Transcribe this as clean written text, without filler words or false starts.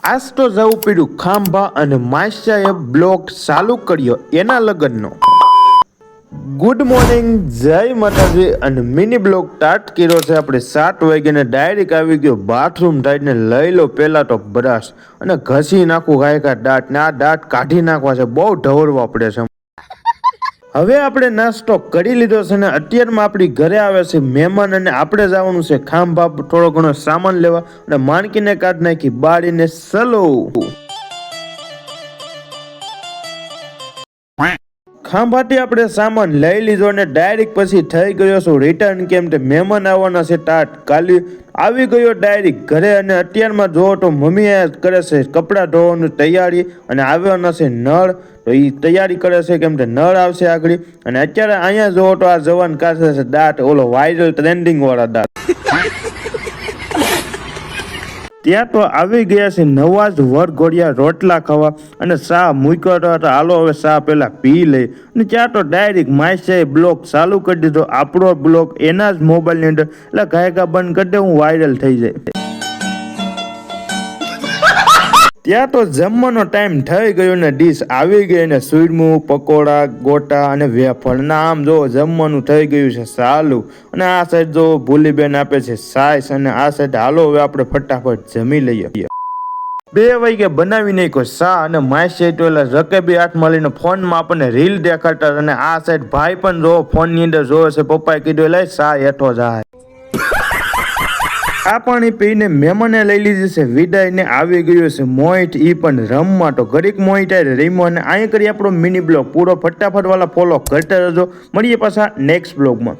આજ તો જવું પડ્યું ખાંભા અને માસ્યાએ બ્લોગ ચાલુ કર્યો એના લગ્નનો. ગુડ મોર્નિંગ, જય માતાજી અને મિની બ્લોગ સ્ટાર્ટ કર્યો છે આપણે 7 વાગ્યાને. ડાયરેક્ટ આવી ગયો બાથરૂમ ટાઈટને લઈ લો પહેલાં તો બ્રશ અને ઘસી નાખું ગાયકા દાંત ને આ દાંત કાઢી નાખવા છે, બહુ ઢવરવા પડે છે. હવે આપણે નાસ્તો કરી લીધો છે ને અત્યારમાં આપણી ઘરે આવે છે મહેમાન અને આપણે જવાનું છે ખાંભા થોડો ઘણો સામાન લેવા અને માણકીને કાઢ નાખી બાળીને સલો. ખાંભાથી આપણે સામાન લઈ લીધો અને ડાયરેક્ટ પછી થઈ ગયો છું રિટર્ન, કેમ કે મહેમાન આવવાના છે ટાટ કાલી આવી ગયો ડાયરેક્ટ ઘરે. અને અત્યારમાં જોવો તો મમ્મી કરે છે કપડાં ધોવાની તૈયારી અને આવવાના છે નળ, તો એ તૈયારી કરે છે કેમ કે નળ આવશે આગળ. અને અત્યારે અહીંયા જોવો તો આ જવાન કાઢે છે દાંત, ઓલો વાયરલ ટ્રેન્ડિંગ વાળા દાંત. ત્યાં તો આવી ગયા છે નવા જ વરઘોડિયા રોટલા ખાવા અને ચા મૂક્યો હતો. હાલો હવે ચા પહેલા પી લઈ. અને ત્યાં તો ડાયરેક્ટ માસ્યાએ બ્લોગ ચાલુ કરી દીધો, આપણો બ્લોગ એના જ મોબાઈલની અંદર. એટલે ગાયકા બંધ કરી દે, હું વાયરલ થઈ જાય. ત્યાં તો જમવાનો ટાઈમ થઈ ગયો ને ડીશ આવી ગઈ ને સુરમું, પકોડા, ગોટા અને વેફર ના આમ જો જમવાનું થઈ ગયું છે ચાલુ. અને આ સાઈડ જો ભૂલીબેન આપે છે સાઈસ અને આ સાઈડ હાલો હવે આપણે ફટાફટ જમી લઈએ. 2 વાગે બનાવી નાખ્યો સા અને માસી તો એટલે રકેબી હાથમાં લઈને ફોનમાં આપણને રીલ દેખાડતા. અને આ સાઈડ ભાઈ પણ જો ફોનની અંદર જોવે છે, પપ્પાએ કીધું એટલે સા હેઠો જાય. આ પાણી પીને મહેમાને લઈ લીધી છે વિદાય ને આવી ગયો છે મોહિત, ઈ પણ રમવા. તો ઘડીક મોહિત રમ્યો અને અહીં કરી આપણો મિની બ્લોગ પૂરો. ફટાફટ વાળા ફોલો કરતા રહેજો. મળીએ પાછા નેક્સ્ટ બ્લોગમાં.